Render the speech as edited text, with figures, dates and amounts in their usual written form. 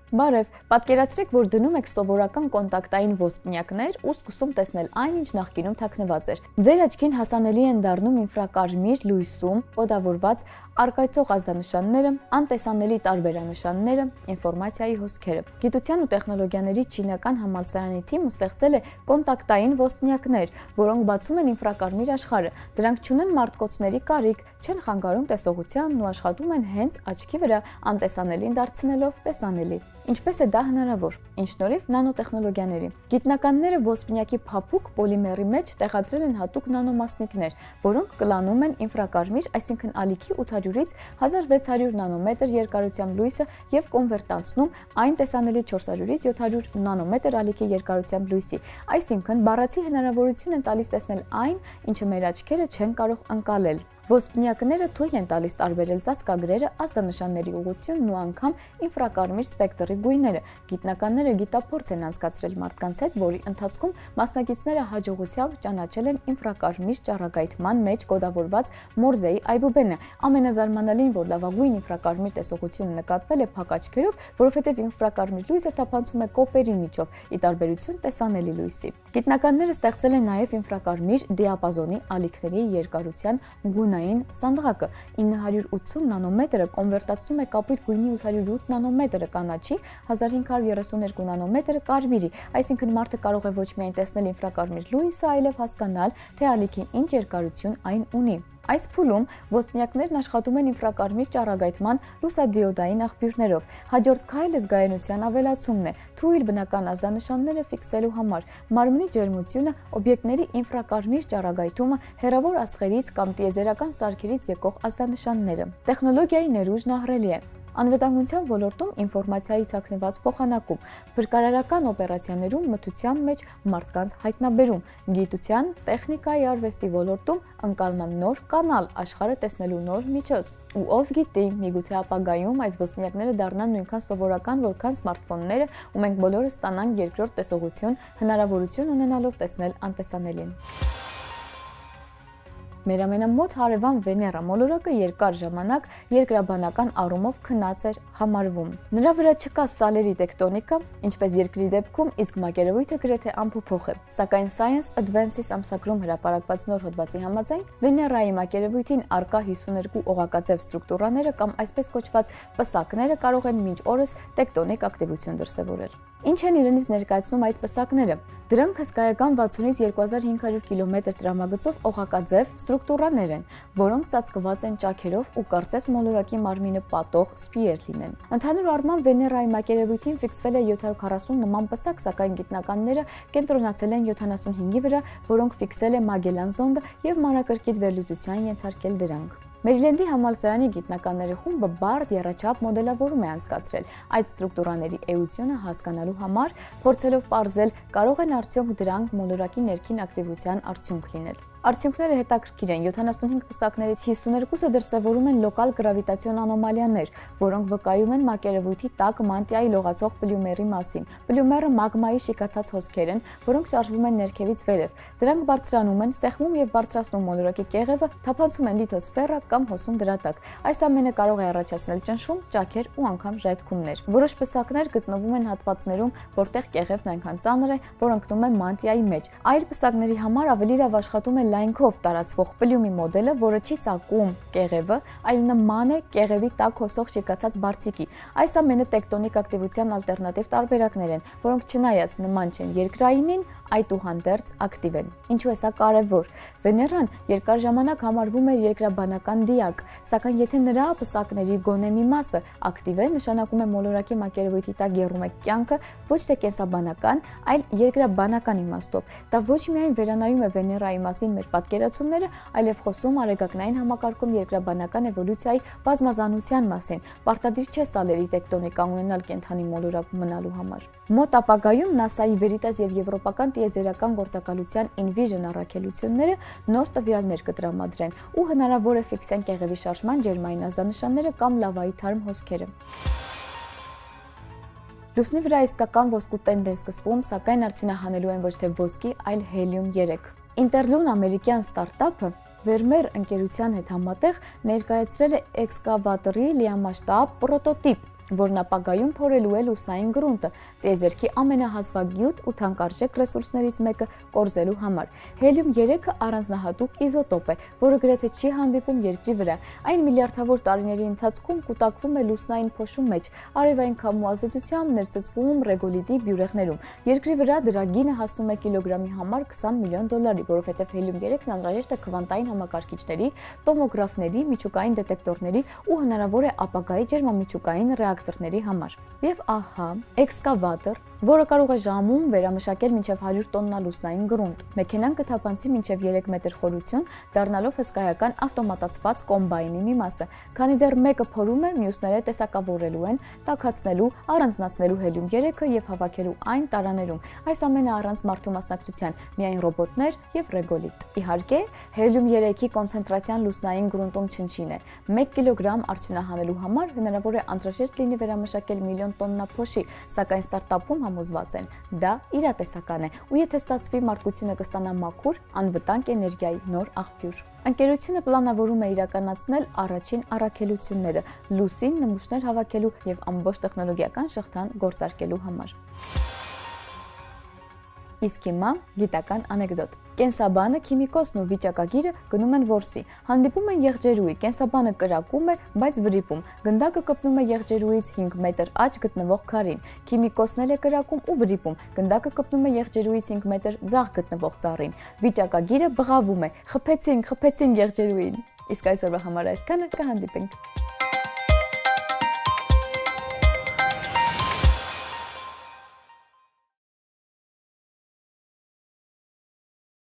Բարև, պատկերացրեք, որ դնում եք սովորական կոնտակտային ոսպնյակներ ու սկսում տեսնել այն, ինչ նախկինում թաքնված էր։ Ձեր աչքին հասանելի են դառնում ինֆրակարմիր լույսում կոդավորված արկայծող ազդանշանները, անտեսանելի տարբերանշանները, ինֆորմացիայի հոսքերը։ Գիտության ու տեխնոլոգիաների չինական համալսարանի թիմը ստեղծել է կոնտակտային ոսպնյակներ, որոնք բացում են ինֆրակարմիր աշխարհը։ Դրանք չունեն մարտկոցների կարիք, չեն խանգարում տեսողությանն ու աշխատում են հենց աչքի վրա, անտեսանելին դարձնելով տեսանելի։ Ինչպես է դա հնարավոր։ Ինչ շնորհիվ նանոտեխնոլոգիաների։ Գիտնականները ոսպնյակի փափուկ պոլիմերի մեջ տեղադրել են հատուկ նանոմասնիկներ, որոնք կլանում են ինֆրակարմիր, այսինքն ալիքի 800-ից 1600 նանոմետր երկարությամբ լույսը եւ կոնվերտանցնում այն տեսանելի 400-ից 700 նանոմետր ալիքի երկարությամբ լույսի։ Այսինքն բառացի հնարավորություն են տալիս տեսնել այն, ինչը մեր աչքերը չեն կարող ընկալել։ Ոսպնյակները թույլ են տալիս տարբերել ծածկագրերը, ազդանշանների ուղղությունն ու անգամ ինֆրակարմիր սպեկտրի գույները։ Գիտնականները գիտափորձ են անցկացրել մարդկանց հետ, որի ընթացքում մասնակիցները հաջողությամբ ճանաչել են ինֆրակարմիր ճառագայթման մեջ կոդավորված Մորզեի այբուբենը։ Ամենազարմանալին, որ լավագույն ինֆրակարմիր տեսողությունը նկատվել է փակ աչքերով, որովհետև ինֆրակարմիր լույսը թափանցում է կոպերի միջով, ի տարբերություն տեսանելի լույսի։ Գիտնականները ստեղծել են նաև ինֆրակարմիր դիապազոնի ալիքների երկարության գունային սանդղակը։ 980 նանոմետրը կոնվերտացնում է կապույտ գույնի 808 նանոմետրը կանաչի, 1532 նանոմետրը կարմիրի, այսինքն մարդը կարող է ոչ միայն տեսնել ինֆրակարմիր լույսը, այլև հասկանալ, թե ալիքին ինչ երկարություն այն ունի։ Այս փուլում ոսպնյակներն աշխատում են ինֆրակարմիր ճառագայթման լուսադիոդային աղբյուրներով։ Հաջորդ քայլը զգայունության ավելացումն է, թույլ բնական ազդանշանները ֆիքսելու համար։ Մարմնի ջերմությունը, օբյեկտների ինֆրակարմիր ճառագայթումը, հեռավոր աստղերից կամ տիեզերական սարքերից եկող ազդանշանները։ Տեխնոլոգիայի ներուժն ահռելի է։ Անվտանգության ոլորտում ինֆորմացիայի թաքնված փոխանակում, փրկարարական օպերացիաներում մթության մեջ մարդկանց հայտնաբերում, գիտության, տեխնիկայի, արվեստի ոլորտում ընկալման նոր կանալ, աշխարհը տեսնելու նոր միջոց։ Ու ով գիտի, միգուցե ապագայում այս ոսպնյակները դառնան նույնքան սովորական, որքան սմարթֆոնները, ու մենք բոլորը ստանանք երկրորդ տեսողություն, հնարավորություն ունենալով տեսնել անտեսանելին։ Մեր ամենամոտ հարևան Վեներա մոլորակը երկար ժամանակ երկրաբանական առումով քնած էր համարվում։ Նրա վրա չկա սալերի տեկտոնիկա, ինչպես Երկրի դեպքում, իսկ մակերևույթը գրեթե անփոփոխ է։ Սակայն Science Advances ամսագրում հրապարակված նոր հոդվածի համաձայն Վեներայի մակերևույթին առկա 52 օղակաձև ստրուկտուրաները կամ այսպես կոչված պսակները կարող են մինչ օրս տեկտոնիկ ակտիվություն դրսևորել։ Ինչ են իրենից ներկայացնում այդ պսակները։ Դրանք հսկայական 60-ից 2500 կիլոմետր տրամագծով օղակաձև ստրուկտուրաներ են, որոնք ծածկված են ճաքերով ու կարծես մոլորակի մարմինը պատող սպիեր լինեն։ Ընդհանուր առմամբ Վեներայի մակերևույթին ֆիքսվել է 740 նման պսակ, սակայն գիտնականները կենտրոնացել են 75-ի վրա, որոնք ֆիքսել է Մագելան զոնդը եւ մանրակրկիտ վերլուծության ենթարկել դրանք։ Մերիլենդի համալսարանի գիտնականների խումբը բարդ եռաչափ մոդելավորում է անցկացրել այդ ստրուկտուրաների էությունը հասկանալու համար, փորձելով պարզել կարող են արդյոք դրանք մոլորակի ներքին ակտիվության արդյունք լինել։ Արդյունքները հետաքրքիր են, 75 պսակներից 52-ը դրսևորում են լոկալ գրավիտացիոն անոմալիաներ, որոնք վկայում են մակերևույթի տաք մանտիայի լողացող պլյումերի մասին։ Պլյումերը մագմայի շիկացած հոսքեր են, որոնք շարժվում են ներքևից վերև։ Դրանք բարձրանում են, սեղմում եւ բարձրացնում մոլորակի կեղևը, թափանցում են լիթոսֆերա կամ հոսում դրա տակ։ Այս ամենը կարող է առաջացնել ճնշում, ճաքեր ու անգամ ժայթքումներ։ Որոշ պսակներ գտնվում են հատվածներում, որտեղ կեղևն այնքան ծանր է, որ ընկնում է մանտիայի մեջ։ Այլ պսակների համար ավելի լավ աշխատում է լայնքով տարածվող պլյումի մոդելը, որը չի ծակում կեղևը, այլ նման է կեղևի տակ հոսող շիկացած բարձիկի։ Այս ամենը տեկտոնիկ ակտիվության ալտերնատիվ տարբերակներ են, որոնք չնայած նման չեն երկրայինին, այդուհանդերձ ակտիվ են։ Ինչու է սա կարևոր։ Վեներան երկար ժամանակ համարվում էր երկրաբանական դիակ, սակայն եթե նրա պսակների գոնե մի մասը ակտիվ է, նշանակում է մոլորակի մակերևույթի տակ եռում է կյանքը ոչ թե կենսաբանական, այլ երկրաբանական իմաստով։ Դա ոչ միայն վերանայում է Վեներայի մասին մեր պատկերացումները, այլև խոսում արեգակնային համակարգում երկրաբանական էվոլյուցիայի բազմազանության մասին։ Պարտադիր չէ սալերի տեկտոնիկա ունենալ կենդանի մոլորակում մնալու համար։ Մոտ ապագայում NASA-ի Veritas եւ եվրոպական տիեզերական գործակալության Envision առաքելությունները նոր տվյալներ կտրամադրեն ու հնարավոր է ֆիքսեն կեղևի շարժման ջերմային ազդանշանները կամ լավայի թարմ հոսքերը։ Լուսնի վրա իսկական ոսկու տենդ է սկսվում, սակայն արդյունահանելու են ոչ թե ոսկի, այլ հելիում 3։ Interlune ամերիկյան ստարտափը Vermeer ընկերության հետ համատեղ ներկայացրել է էքսկավատորի լիամասշտաբ պրոտոտիպ, որն ապագայում փորելու է լուսնային գրունտը, տիեզերքի ամենահազվագյուտ ու թանկարժեք ռեսուրսներից մեկը կորզելու համար։ Հելիում 3-ը առանձնահատուկ իզոտոպ է, որը գրեթե չի հանդիպում Երկրի վրա։ Այն միլիարդավոր տարիների ընթացքում կուտակվում է լուսնային փոշու մեջ, արևային քամու ազդեցությամբ ներծծվում ռեգոլիտի բյուրեղներում։ Երկրի վրա դրա գինը հասնում է կիլոգրամի համար $20 միլիոն, որովհետև հելիում 3-ն անհրաժեշտ է քվանտային համակարգիչների, տոմոգրաֆների, միջուկային դետեկտորների ու հնարավոր է ապագայի ջերմամիջուկային ռեակտորների համար։ Եվ ահա, էքսկավատոր, որը կարող է ժամում վերամշակել մինչև 100 տոննա լուսնային գրունտ։ Մեքենան կթափանցի մինչև 3 մետր խորություն, դառնալով հսկայական ավտոմատացված կոմբայնի մի մասը։ Քանի դեռ մեկը փորում է, մյուսները տեսակավորելու են, տաքացնելու, առանձնացնելու հելիում 3-ը եւ հավաքելու այն տարաներում։ Այս ամենը առանց մարդու մասնակցության, միայն ռոբոտներ եւ ռեգոլիտ։ Իհարկե, հելիում 3-ի կոնցենտրացիան լուսնային գրունտում չնչին է։ 1 կիլոգրամ արդյունահանելու համար հնարավոր է անհրաժեշտ լինի վերամշակել միլիոն տոննա փոշի, սակայն ստարտափում համոզված են, դա իրատեսական է, ու եթե ստացվի, մարդկությունը կստանա մաքուր, անվտանգ էներգիայի նոր աղբյուր։ Ընկերությունը պլանավորում է իրականացնել առաջին առաքելությունները լուսին նմուշներ հավաքելու եւ ամբողջ տեխնոլոգիական շղթան գործարկելու համար։ Իսկ հիմա գիտական անեկդոտ։ Կենսաբանը, քիմիկոսն ու վիճակագիրը գնում են որսի։ Հանդիպում են եղջերուի, կենսաբանը կրակում է, բայց վրիպում։ Գնդակը կպնում է եղջերուից 5 մետր աջ գտնվող քարին։ Քիմիկոսն էլ է կրակում ու վրիպում։ Գնդակը կպնում է եղջերուից 5 մետր ձախ գտնվող ծառին։ Վիճակագիրը բղավում է. խփեցինք եղջերուին։ Իսկ այսօրվա համար այսքանը, կհանդիպենք։